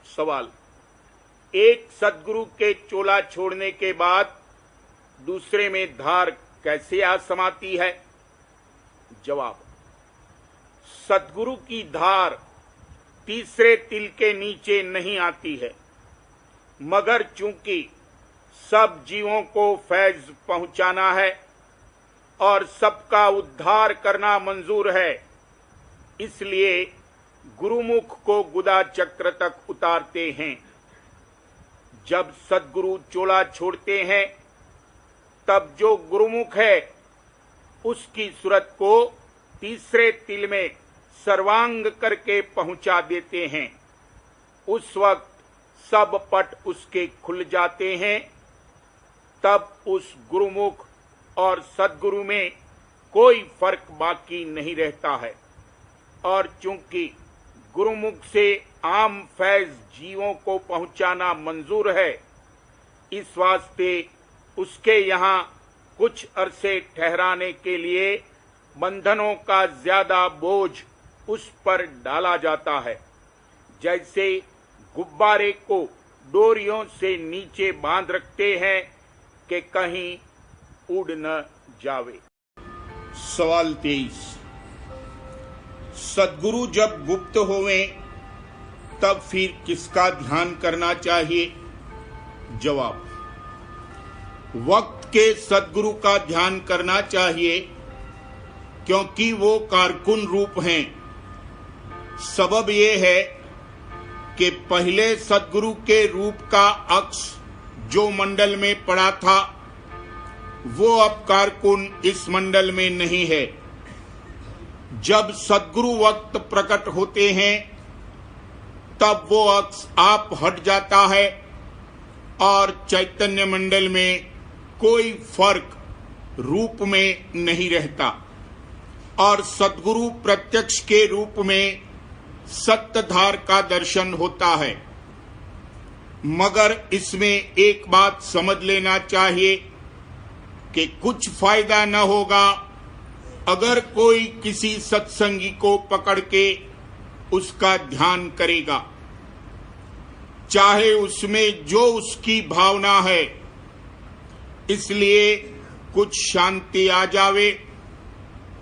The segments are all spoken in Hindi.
सवाल, एक सद्गुरु के चोला छोड़ने के बाद दूसरे में धार कैसे आ समाती है? जवाब, सद्गुरु की धार तीसरे तिल के नीचे नहीं आती है, मगर चूंकि सब जीवों को फैज पहुंचाना है और सबका उद्धार करना मंजूर है, इसलिए गुरुमुख को गुदा चक्र तक उतारते हैं। जब सद्गुरु चोला छोड़ते हैं तब जो गुरुमुख है उसकी सूरत को तीसरे तिल में सर्वांग करके पहुंचा देते हैं। उस वक्त सब पट उसके खुल जाते हैं। तब उस गुरुमुख और सद्गुरु में कोई फर्क बाकी नहीं रहता है। और चूंकि गुरुमुख से आम फैज जीवों को पहुंचाना मंजूर है, इस वास्ते उसके यहाँ कुछ अरसे ठहराने के लिए बंधनों का ज्यादा बोझ उस पर डाला जाता है, जैसे गुब्बारे को डोरियों से नीचे बांध रखते हैं कि कहीं उड़ न जावे। सवाल 23, सद्गुरु जब गुप्त होवें तब फिर किसका ध्यान करना चाहिए? जवाब, वक्त के सद्गुरु का ध्यान करना चाहिए, क्योंकि वो कारकुन रूप हैं। सबब ये है कि पहले सद्गुरु के रूप का अक्ष जो मंडल में पड़ा था, वो अब कारकुन इस मंडल में नहीं है। जब सद्गुरु वक्त प्रकट होते हैं तब वो अक्ष आप हट जाता है और चैतन्य मंडल में कोई फर्क रूप में नहीं रहता और सद्गुरु प्रत्यक्ष के रूप में सत्यधार का दर्शन होता है। मगर इसमें एक बात समझ लेना चाहिए कि कुछ फायदा न होगा अगर कोई किसी सत्संगी को पकड़ के उसका ध्यान करेगा, चाहे उसमें जो उसकी भावना है, इसलिए कुछ शांति आ जावे,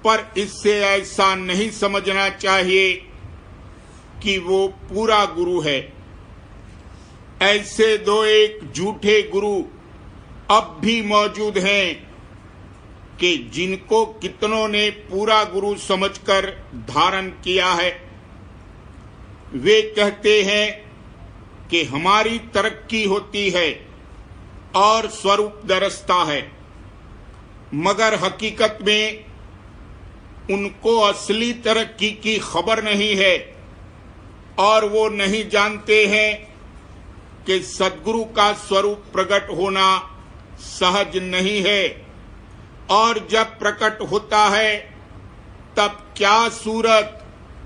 पर इससे ऐसा नहीं समझना चाहिए कि वो पूरा गुरु है। ऐसे दो एक झूठे गुरु अब भी मौजूद हैं कि जिनको कितनों ने पूरा गुरु समझकर धारण किया है। वे कहते हैं कि हमारी तरक्की होती है और स्वरूप दरसता है, मगर हकीकत में उनको असली तरक्की की खबर नहीं है और वो नहीं जानते हैं कि सद्गुरु का स्वरूप प्रकट होना सहज नहीं है और जब प्रकट होता है तब क्या सूरत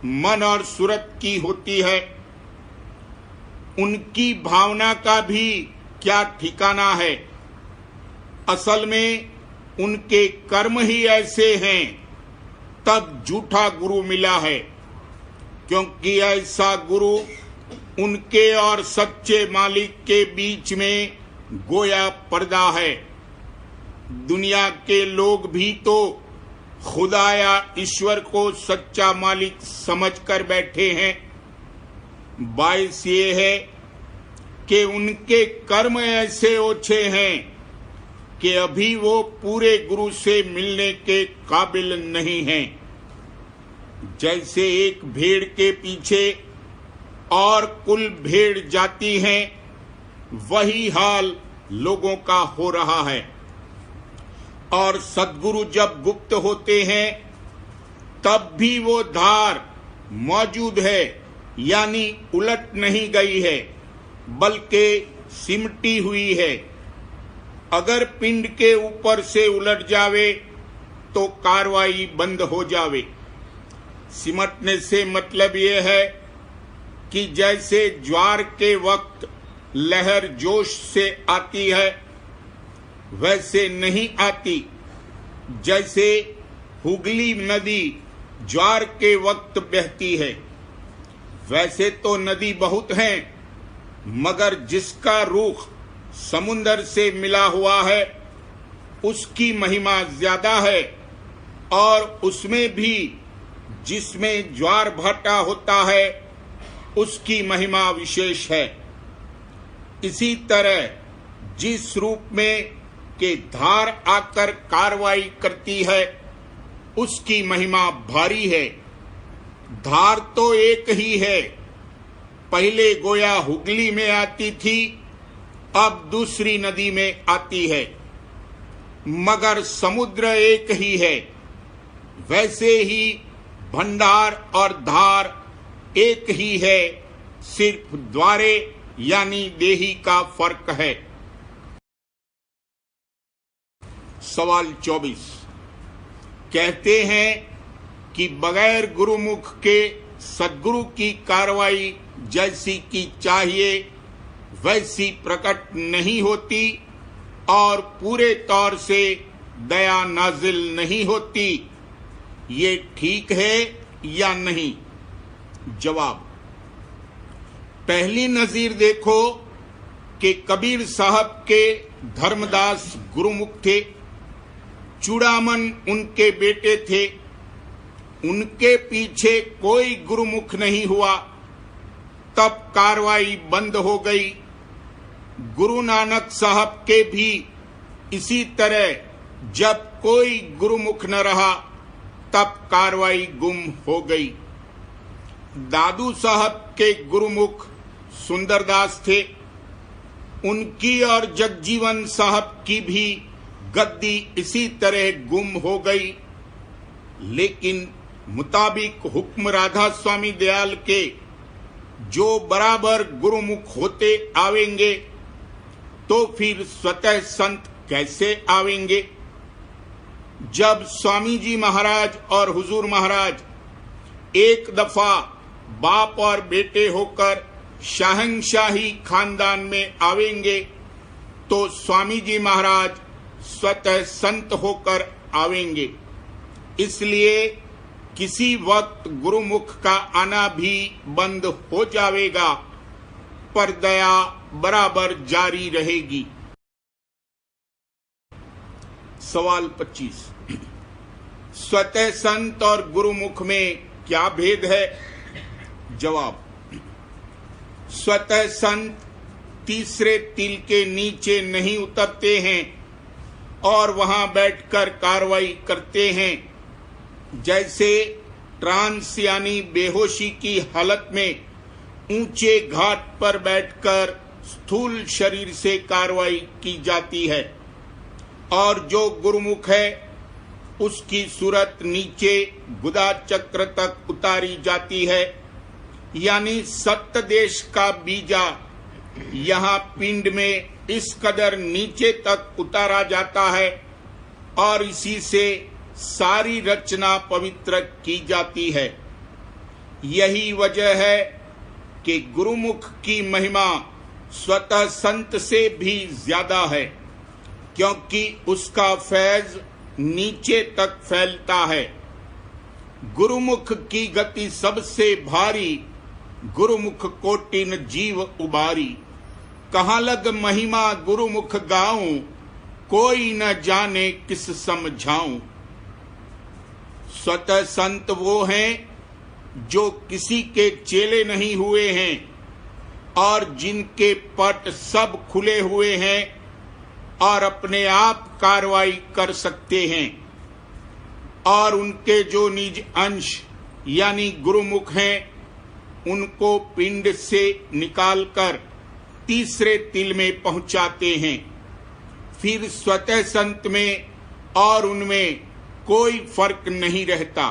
मन और सूरत की होती है। उनकी भावना का भी क्या ठिकाना है। असल में उनके कर्म ही ऐसे हैं, तब झूठा गुरु मिला है, क्योंकि ऐसा गुरु उनके और सच्चे मालिक के बीच में गोया पर्दा है। दुनिया के लोग भी तो खुदा या ईश्वर को सच्चा मालिक समझकर बैठे हैं। बाइस ये है कि उनके कर्म ऐसे ओछे हैं कि अभी वो पूरे गुरु से मिलने के काबिल नहीं हैं। जैसे एक भेड़ के पीछे और कुल भेड़ जाती हैं, वही हाल लोगों का हो रहा है। और सद्गुरु जब गुप्त होते हैं तब भी वो धार मौजूद है, यानी उलट नहीं गई है, बल्कि सिमटी हुई है। अगर पिंड के ऊपर से उलट जावे तो कार्रवाई बंद हो जावे। सिमटने से मतलब ये है कि जैसे ज्वार के वक्त लहर जोश से आती है, वैसे नहीं आती। जैसे हुगली नदी ज्वार के वक्त बहती है। वैसे तो नदी बहुत हैं, मगर जिसका रुख समुंदर से मिला हुआ है उसकी महिमा ज्यादा है, और उसमें भी जिसमें ज्वार भाटा होता है उसकी महिमा विशेष है। इसी तरह जिस रूप में के धार आकर कार्रवाई करती है उसकी महिमा भारी है। धार तो एक ही है, पहले गोया हुगली में आती थी, अब दूसरी नदी में आती है, मगर समुद्र एक ही है। वैसे ही भंडार और धार एक ही है, सिर्फ द्वारे यानी देही का फर्क है। सवाल 24 कहते हैं कि बगैर गुरुमुख के सद्गुरु की कार्रवाई जैसी की चाहिए वैसी प्रकट नहीं होती और पूरे तौर से दया नाजिल नहीं होती। ये ठीक है या नहीं? जवाब, पहली नजीर देखो कि कबीर साहब के धर्मदास गुरुमुख थे, चूड़ामन उनके बेटे थे, उनके पीछे कोई गुरुमुख नहीं हुआ, तब कार्रवाई बंद हो गई। गुरु नानक साहब के भी इसी तरह जब कोई गुरुमुख न रहा तब कार्रवाई गुम हो गई। दादू साहब के गुरुमुख सुंदरदास थे, उनकी और जगजीवन साहब की भी गद्दी इसी तरह गुम हो गई। लेकिन मुताबिक हुक्म राधा स्वामी दयाल के जो बराबर गुरुमुख होते आवेंगे तो फिर स्वतः संत कैसे आवेंगे? जब स्वामी जी महाराज और हुजूर महाराज एक दफा बाप और बेटे होकर शाहंशाही खानदान में आवेंगे तो स्वामी जी महाराज स्वतः संत होकर आवेंगे। इसलिए किसी वक्त गुरुमुख का आना भी बंद हो जाएगा, पर दया बराबर जारी रहेगी। सवाल 25 स्वतः संत और गुरुमुख में क्या भेद है? जवाब, स्वतः संत तीसरे तिल के नीचे नहीं उतरते हैं और वहां बैठकर कार्रवाई करते हैं। जैसे ट्रांस यानी बेहोशी की हालत में ऊंचे घाट पर बैठकर स्थूल शरीर से कार्रवाई की जाती है, और जो गुरुमुख है उसकी सूरत नीचे गुदा चक्र तक उतारी जाती है, यानी सत्य देश का बीजा यहाँ पिंड में इस कदर नीचे तक उतारा जाता है और इसी से सारी रचना पवित्र की जाती है। यही वजह है कि गुरुमुख की महिमा स्वतः संत से भी ज्यादा है, क्योंकि उसका फैज नीचे तक फैलता है। गुरुमुख की गति सबसे भारी, गुरुमुख कोटिन जीव उबारी। कहाँ लग महिमा गुरुमुख गाऊं, कोई न जाने किस समझाऊं। स्वतः संत वो हैं जो किसी के चेले नहीं हुए हैं और जिनके पट सब खुले हुए हैं और अपने आप कार्रवाई कर सकते हैं, और उनके जो निज अंश यानी गुरुमुख हैं उनको पिंड से निकालकर तीसरे तिल में पहुंचाते हैं। फिर स्वतः संत में और उनमें कोई फर्क नहीं रहता।